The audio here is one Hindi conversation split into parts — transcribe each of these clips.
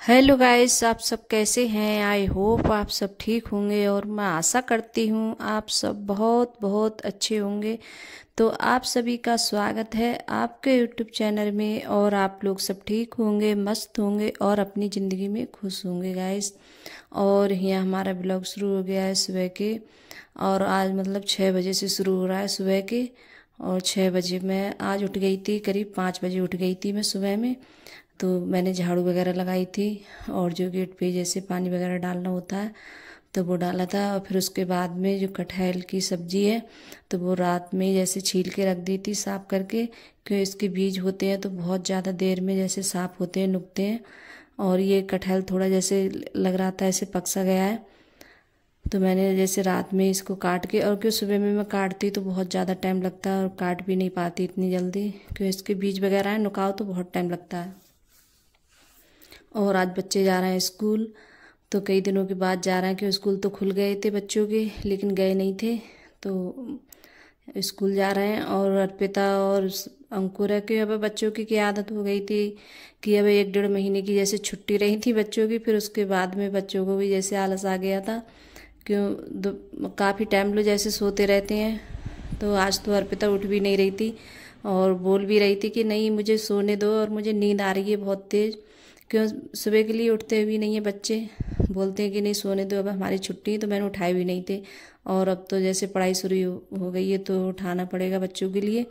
हेलो गाइस, आप सब कैसे हैं। आई होप आप सब ठीक होंगे और मैं आशा करती हूँ आप सब बहुत बहुत अच्छे होंगे। तो आप सभी का स्वागत है आपके यूट्यूब चैनल में और आप लोग सब ठीक होंगे, मस्त होंगे और अपनी ज़िंदगी में खुश होंगे गाइस। और यहाँ हमारा ब्लॉग शुरू हो गया है सुबह के। और आज मतलब 6 बजे से शुरू हो रहा है सुबह के। और 6 बजे मैं आज उठ गई थी, करीब 5 बजे उठ गई थी मैं सुबह में। तो मैंने झाड़ू वगैरह लगाई थी और जो गेट पे जैसे पानी वगैरह डालना होता है तो वो डाला था। और फिर उसके बाद में जो कटहल की सब्जी है तो वो रात में जैसे छील के रख दी थी साफ़ करके, क्योंकि इसके बीज होते हैं तो बहुत ज़्यादा देर में जैसे साफ़ होते हैं, नुकते हैं। और ये कटहल थोड़ा जैसे लग रहा था ऐसे पक सा गया है, तो मैंने जैसे रात में इसको काट के, और क्यों सुबह में मैं काटती तो बहुत ज़्यादा टाइम लगता है और काट भी नहीं पाती इतनी जल्दी, क्योंकि इसके बीज वगैरह है, नुकाओ तो बहुत टाइम लगता है। और आज बच्चे जा रहे हैं स्कूल, तो कई दिनों के बाद जा रहे हैं, कि स्कूल तो खुल गए थे बच्चों के लेकिन गए नहीं थे, तो स्कूल जा रहे हैं। और अर्पिता और अंकुर है कि अब बच्चों की आदत हो गई थी कि अब 1 डेढ़ महीने की जैसे छुट्टी रही थी बच्चों की, फिर उसके बाद में बच्चों को भी जैसे आलस आ गया था, क्यों काफ़ी टाइम लोग जैसे सोते रहते हैं। तो आज तो अर्पिता उठ भी नहीं रही थी और बोल भी रही थी कि नहीं मुझे सोने दो और मुझे नींद आ रही है बहुत तेज़, क्यों सुबह के लिए उठते भी नहीं है बच्चे, बोलते हैं कि नहीं सोने दो अब हमारी छुट्टी है। तो मैंने उठाए भी नहीं थे। और अब तो जैसे पढ़ाई शुरू हो गई है तो उठाना पड़ेगा बच्चों के लिए।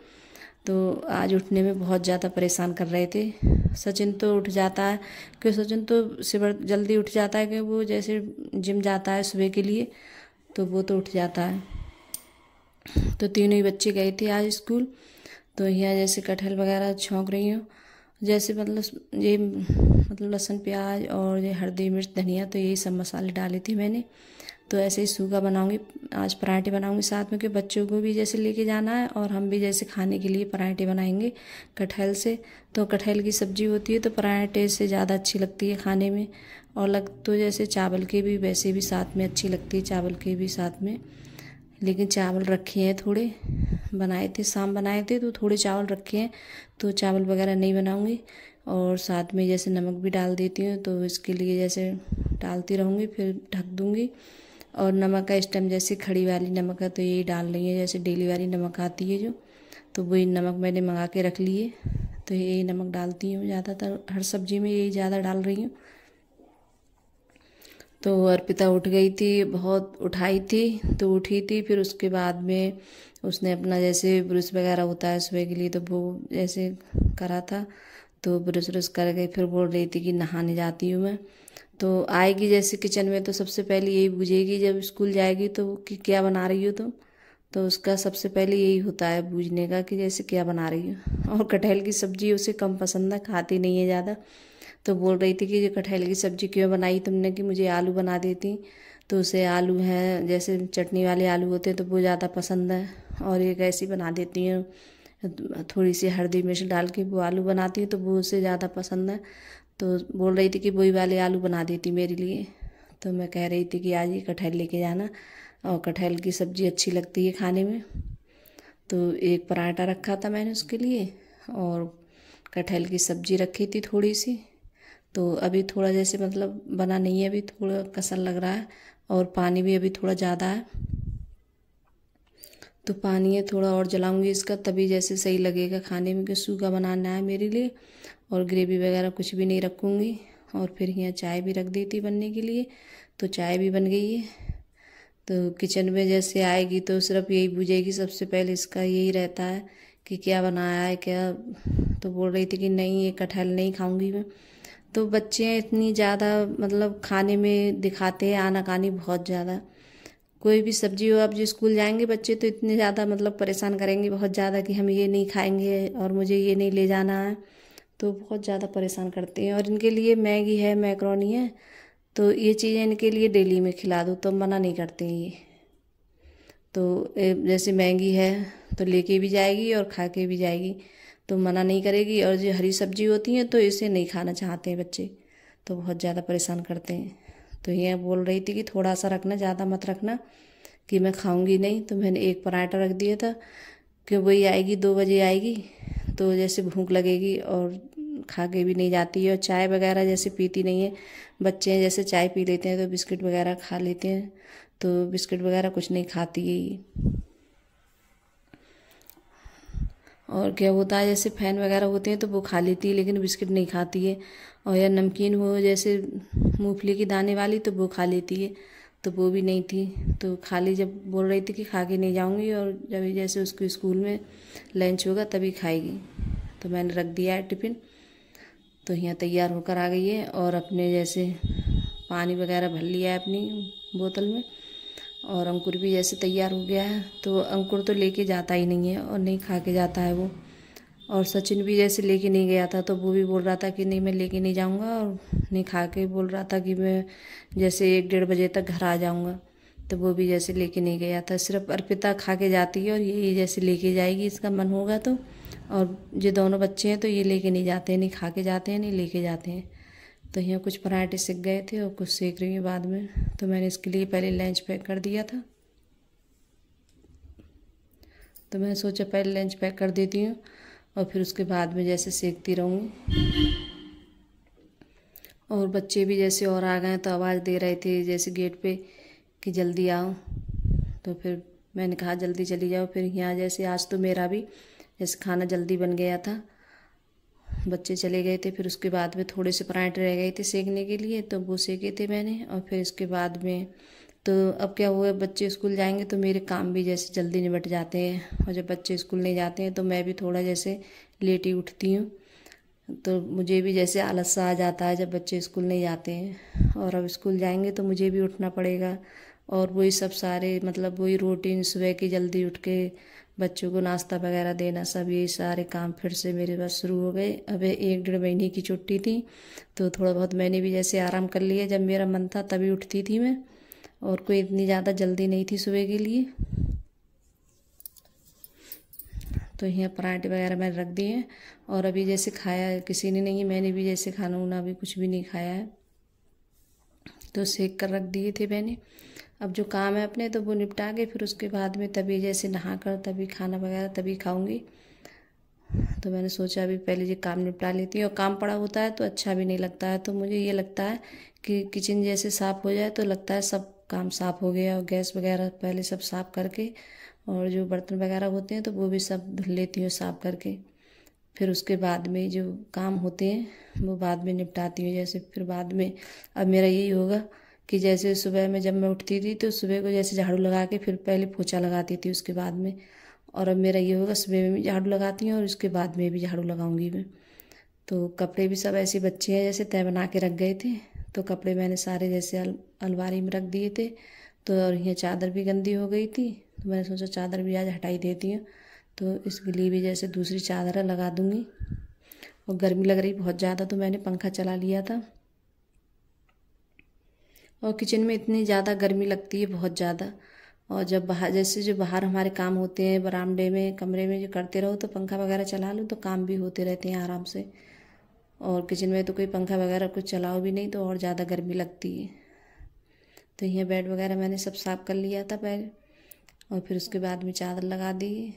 तो आज उठने में बहुत ज़्यादा परेशान कर रहे थे। सचिन तो उठ जाता है, क्योंकि सचिन तो सुबह जल्दी उठ जाता है, कि वो जैसे जिम जाता है सुबह के लिए, तो वो तो उठ जाता है। तो तीनों ही बच्चे गए थे आज स्कूल। तो यहाँ जैसे कटहल वगैरह छौंक रही हूँ, जैसे मतलब ये मतलब लहसुन प्याज और ये हल्दी मिर्च धनिया, तो यही सब मसाले डाले थे मैंने। तो ऐसे ही सूखा बनाऊंगी, आज पराठे बनाऊंगी साथ में, कि बच्चों को भी जैसे लेके जाना है और हम भी जैसे खाने के लिए पराठे बनाएंगे कटहल से। तो कटहल की सब्जी होती है तो पराठे से ज़्यादा अच्छी लगती है खाने में, और लग तो जैसे चावल के भी वैसे भी साथ में अच्छी लगती है, चावल के भी साथ में। लेकिन चावल रखे हैं थोड़े, बनाए थे शाम बनाए थे तो थोड़े चावल रखे हैं, तो चावल वगैरह नहीं बनाऊंगी। और साथ में जैसे नमक भी डाल देती हूँ, तो इसके लिए जैसे डालती रहूँगी, फिर ढक दूँगी। और नमक का इस टाइम जैसे खड़ी वाली नमक है तो यही डाल रही है, जैसे डेली वाली नमक आती है जो, तो वही नमक मैंने मंगा के रख ली है, तो यही नमक डालती हूँ ज़्यादातर, हर सब्जी में यही ज़्यादा डाल रही हूँ। तो अर्पिता उठ गई थी, बहुत उठाई थी तो उठी थी। फिर उसके बाद में उसने अपना जैसे ब्रश वगैरह होता है सुबह के लिए तो वो जैसे करा था, तो ब्रश व्रश कर गई। फिर बोल रही थी कि नहाने जाती हूँ मैं। तो आएगी जैसे किचन में तो सबसे पहले यही पूछेगी जब स्कूल जाएगी तो कि क्या बना रही हो तुम। तो उसका सबसे पहले यही होता है पूछने का कि जैसे क्या बना रही हो। और कटहल की सब्जी उसे कम पसंद है, खाती नहीं है ज़्यादा। तो बोल रही थी कि ये कटहल की सब्जी क्यों बनाई तुमने, कि मुझे आलू बना देती। तो उसे आलू है जैसे चटनी वाले आलू होते हैं तो वो ज़्यादा पसंद है, और एक ऐसी बना देती हूँ थोड़ी सी हल्दी मिर्च डाल के वो आलू बनाती हूँ तो वो उसे ज़्यादा पसंद है। तो बोल रही थी कि वही वाले आलू बना देती मेरे लिए। तो मैं कह रही थी कि आज ये कटहल लेके जाना, और कटहल की सब्ज़ी अच्छी लगती है खाने में। तो एक पराठा रखा था मैंने उसके लिए, और कटहल की सब्ज़ी रखी थी थोड़ी सी। तो अभी थोड़ा जैसे मतलब बना नहीं है, अभी थोड़ा कसल लग रहा है, और पानी भी अभी थोड़ा ज़्यादा है। तो पानी है थोड़ा और जलाऊंगी इसका, तभी जैसे सही लगेगा खाने में, कि सूखा बनाना है मेरे लिए। और ग्रेवी वगैरह कुछ भी नहीं रखूँगी। और फिर यहाँ चाय भी रख दी थी बनने के लिए, तो चाय भी बन गई है। तो किचन में जैसे आएगी तो सिर्फ यही पूछेगी, सबसे पहले इसका यही रहता है कि क्या बनाया है क्या। तो बोल रही थी कि नहीं ये कटहल नहीं खाऊंगी मैं। तो बच्चे इतनी ज़्यादा मतलब खाने में दिखाते हैं आनाकानी बहुत ज़्यादा। कोई भी सब्जी हो, अब जो स्कूल जाएंगे बच्चे तो इतने ज़्यादा मतलब परेशान करेंगे बहुत ज़्यादा, कि हम ये नहीं खाएंगे और मुझे ये नहीं ले जाना है। तो बहुत ज़्यादा परेशान करते हैं। और इनके लिए मैगी है, मैक्रोनी है, तो ये चीज़ें इनके लिए डेली में खिला दो तो मना नहीं करते हैं ये। तो जैसे मैगी है तो लेके भी जाएगी और खा के भी जाएगी, तो मना नहीं करेगी। और जो हरी सब्जी होती है तो इसे नहीं खाना चाहते हैं बच्चे, तो बहुत ज़्यादा परेशान करते हैं। तो ये बोल रही थी कि थोड़ा सा रखना, ज़्यादा मत रखना, कि मैं खाऊंगी नहीं। तो मैंने एक पराठा रख दिया था, कि वही आएगी 2 बजे आएगी, तो जैसे भूख लगेगी और खा के भी नहीं जाती है। और चाय वगैरह जैसे पीती नहीं है। बच्चे जैसे चाय पी लेते हैं तो बिस्किट वगैरह खा लेते हैं, तो बिस्किट वगैरह कुछ नहीं खाती है ये। और क्या होता है, जैसे फैन वगैरह होते हैं तो वो खा लेती है, लेकिन बिस्किट नहीं खाती है। और या नमकीन हो जैसे मूंगफली के दाने वाली तो वो खा लेती है, तो वो भी नहीं थी। तो खाली जब बोल रही थी कि खा के नहीं जाऊंगी, और जब जैसे उसको स्कूल में लंच होगा तभी खाएगी। तो मैंने रख दिया है टिफ़िन, तो यहाँ तैयार होकर आ गई है। और अपने जैसे पानी वगैरह भर लिया है अपनी बोतल में। और अंकुर भी जैसे तैयार हो गया है। तो अंकुर तो लेके जाता ही नहीं है और नहीं खा के जाता है वो। और सचिन भी जैसे लेके नहीं गया था, तो वो भी बोल रहा था कि नहीं मैं लेके नहीं जाऊंगा, और नहीं खा के बोल रहा था कि मैं जैसे 1-1:30 बजे तक घर आ जाऊंगा। तो वो भी जैसे लेके नहीं गया था। सिर्फ अर्पिता खा के जाती है और ये जैसे लेके जाएगी, इसका मन होगा तो। और ये दोनों बच्चे हैं तो ये लेके नहीं जाते हैं, नहीं खा के जाते हैं, नहीं लेके जाते हैं। तो यहाँ कुछ पराठे सेक गए थे और कुछ सेक रही हूँ बाद में। तो मैंने इसके लिए पहले लंच पैक कर दिया था, तो मैंने सोचा पहले लंच पैक कर देती हूँ और फिर उसके बाद में जैसे सेकती रहूँगी। और बच्चे भी जैसे और आ गए तो आवाज़ दे रहे थे जैसे गेट पे कि जल्दी आओ। तो फिर मैंने कहा जल्दी चली जाओ। फिर यहाँ जैसे आज तो मेरा भी जैसे खाना जल्दी बन गया था, बच्चे चले गए थे। फिर उसके बाद में थोड़े से पराठे रह गए थे सेकने के लिए, तो वो सेके थे मैंने। और फिर इसके बाद में तो अब क्या हुआ, बच्चे स्कूल जाएंगे तो मेरे काम भी जैसे जल्दी निबट जाते हैं। और जब बच्चे स्कूल नहीं जाते हैं तो मैं भी थोड़ा जैसे लेट ही उठती हूँ। तो मुझे भी जैसे आलस सा आ जाता है जब बच्चे स्कूल नहीं जाते हैं। और अब स्कूल जाएंगे तो मुझे भी उठना पड़ेगा। और वही सब सारे मतलब वही रूटीन, सुबह की जल्दी उठ के बच्चों को नाश्ता वगैरह देना, सब ये सारे काम फिर से मेरे पास शुरू हो गए। अब 1-1.5 महीने की छुट्टी थी तो थोड़ा बहुत मैंने भी जैसे आराम कर लिया। जब मेरा मन था तभी उठती थी मैं, और कोई इतनी ज़्यादा जल्दी नहीं थी सुबह के लिए। तो यहाँ पराठे वगैरह मैंने रख दिए हैं। और अभी जैसे खाया किसी ने नहीं, मैंने भी जैसे खाना वाना अभी कुछ भी नहीं खाया है, तो सेक कर रख दिए थे मैंने। अब जो काम है अपने तो वो निपटा के फिर उसके बाद में तभी जैसे नहा कर तभी खाना वगैरह तभी खाऊंगी। तो मैंने सोचा अभी पहले ये काम निपटा लेती हूँ। और काम पड़ा होता है तो अच्छा भी नहीं लगता है। तो मुझे ये लगता है कि किचन जैसे साफ़ हो जाए तो लगता है सब काम साफ़ हो गया। और गैस वगैरह पहले सब साफ़ करके, और जो बर्तन वगैरह होते हैं तो वो भी सब धुल लेती हूँ साफ़ करके। फिर उसके बाद में जो काम होते हैं वो बाद में निपटाती हूँ। जैसे फिर बाद में अब मेरा यही होगा कि जैसे सुबह में जब मैं उठती थी तो सुबह को जैसे झाड़ू लगा के फिर पहले पोछा लगाती थी उसके बाद में। और अब मेरा ये होगा सुबह में भी झाड़ू लगाती हूँ और उसके बाद में भी झाड़ू लगाऊंगी मैं। तो कपड़े भी सब ऐसे बच्चे हैं जैसे तय बना के रख गए थे, तो कपड़े मैंने सारे जैसे अलमारी में रख दिए थे। तो और ये चादर भी गंदी हो गई थी, तो मैंने सोचा चादर भी आज हटाई देती हूँ। तो इसके लिए भी जैसे दूसरी चादर लगा दूँगी। और गर्मी लग रही बहुत ज़्यादा तो मैंने पंखा चला लिया था। और किचन में इतनी ज़्यादा गर्मी लगती है, बहुत ज़्यादा। और जब बाहर जैसे जो बाहर हमारे काम होते हैं बरामदे में कमरे में जो करते रहो तो पंखा वगैरह चला लो तो काम भी होते रहते हैं आराम से। और किचन में तो कोई पंखा वगैरह कुछ चलाओ भी नहीं तो और ज़्यादा गर्मी लगती है। तो यहाँ बेड वगैरह मैंने सब साफ़ कर लिया था पहले, और फिर उसके बाद में चादर लगा दी।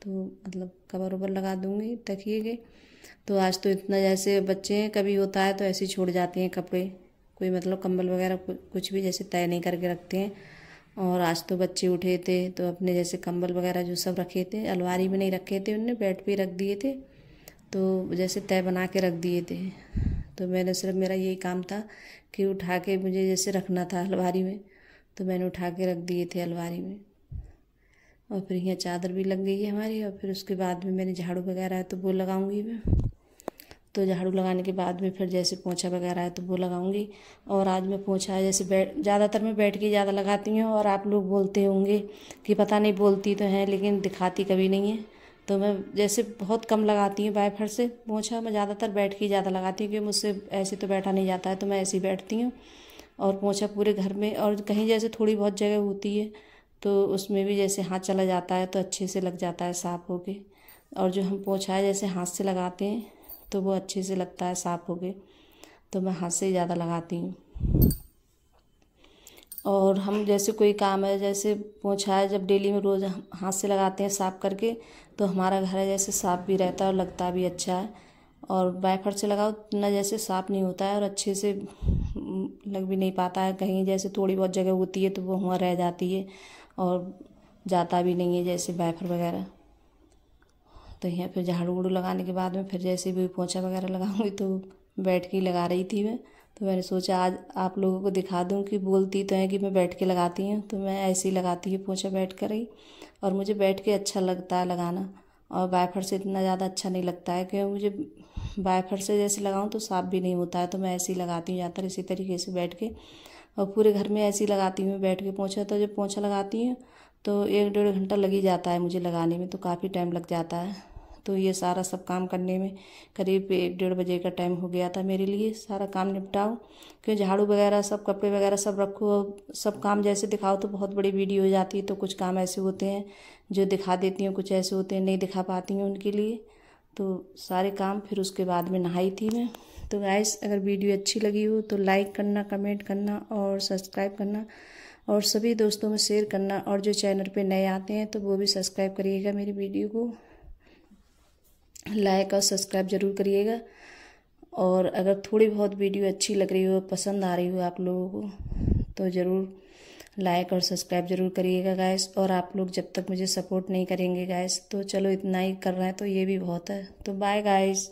तो मतलब कवर ववर लगा दूँगी तकिए के। तो आज तो इतना जैसे बच्चे हैं, कभी होता है तो ऐसे ही छोड़ जाते हैं कपड़े, कोई मतलब कंबल वगैरह कुछ भी जैसे तय नहीं करके रखते हैं। और आज तो बच्चे उठे थे तो अपने जैसे कंबल वगैरह जो सब रखे थे अलमारी में नहीं रखे थे, उनने बेड पे रख दिए थे। तो जैसे तय बना के रख दिए थे। तो मैंने सिर्फ मेरा यही काम था कि उठा के मुझे जैसे रखना था अलमारी में, तो मैंने उठा के रख दिए थे अलमारी में। और फिर यहाँ चादर भी लग गई है हमारी। और फिर उसके बाद में मैंने झाड़ू वगैरह है तो वो लगाऊंगी मैं। तो झाड़ू लगाने के बाद में फिर जैसे पोछा वगैरह है तो वो लगाऊंगी। और आज मैं पोछा है जैसे ज़्यादातर मैं बैठ के ज़्यादा लगाती हूँ। और आप लोग बोलते होंगे कि पता नहीं बोलती तो हैं लेकिन दिखाती कभी नहीं है। तो मैं जैसे बहुत कम लगाती हूँ बाय फर से पोछा, मैं ज़्यादातर बैठ के ज़्यादा लगाती हूँ क्योंकि मुझसे ऐसे तो बैठा नहीं जाता है, तो मैं ऐसे ही बैठती हूँ। और पोछा पूरे घर में, और कहीं जैसे थोड़ी बहुत जगह होती है तो उसमें भी जैसे हाथ चला जाता है तो अच्छे से लग जाता है साफ़ होके। और जो हम पोछा है जैसे हाथ से लगाते हैं तो वो अच्छे से लगता है साफ़ होके, तो मैं हाथ से ही ज़्यादा लगाती हूँ। और हम जैसे कोई काम है जैसे पोछा है जब डेली में रोज़ हाथ से लगाते हैं साफ़ करके तो हमारा घर है जैसे साफ़ भी रहता है और लगता भी अच्छा है। और वाइपर से लगाओ ना जैसे साफ़ नहीं होता है और अच्छे से लग भी नहीं पाता है। कहीं जैसे थोड़ी बहुत जगह होती है तो वो वहाँ रह जाती है और जाता भी नहीं है जैसे वाइपर वगैरह। तो यहाँ फिर झाड़ू वूड़ू लगाने के बाद में फिर जैसे भी पोंछा वगैरह लगाऊंगी तो बैठ के ही लगा रही थी मैं। तो मैंने सोचा आज आप लोगों को दिखा दूं कि बोलती तो है कि मैं बैठ के लगाती हूँ, तो मैं ऐसे ही लगाती हूँ पोंछा बैठ कर ही। और मुझे बैठ के अच्छा लगता है लगाना, और वाइपर से इतना ज़्यादा अच्छा नहीं लगता है क्योंकि मुझे वाइपर से जैसे लगाऊँ तो साफ़ भी नहीं होता है। तो मैं ऐसे ही लगाती हूँ ज़्यादातर इसी तरीके से बैठ के, और पूरे घर में ऐसे ही लगाती हूँ बैठ के पोंछा। तो जब पोंछा लगाती हूँ तो 1-1.5 घंटा लग ही जाता है मुझे लगाने में, तो काफ़ी टाइम लग जाता है। तो ये सारा सब काम करने में करीब 1-1:30 बजे का टाइम हो गया था मेरे लिए सारा काम निपटाओ। क्योंकि झाड़ू वगैरह सब कपड़े वगैरह सब रखो, सब काम जैसे दिखाओ तो बहुत बड़ी वीडियो हो जाती है। तो कुछ काम ऐसे होते हैं जो दिखा देती हूँ, कुछ ऐसे होते हैं नहीं दिखा पाती हूँ उनके लिए। तो सारे काम फिर उसके बाद में नहाई थी मैं। तो गाइस अगर वीडियो अच्छी लगी हो तो लाइक करना, कमेंट करना और सब्सक्राइब करना, और सभी दोस्तों में शेयर करना। और जो चैनल पे नए आते हैं तो वो भी सब्सक्राइब करिएगा, मेरी वीडियो को लाइक और सब्सक्राइब ज़रूर करिएगा। और अगर थोड़ी बहुत वीडियो अच्छी लग रही हो, पसंद आ रही हो आप लोगों को, तो ज़रूर लाइक और सब्सक्राइब ज़रूर करिएगा गाइस। और आप लोग जब तक मुझे सपोर्ट नहीं करेंगे गाइस, तो चलो इतना ही कर रहे हैं तो ये भी बहुत है। तो बाय गाइस।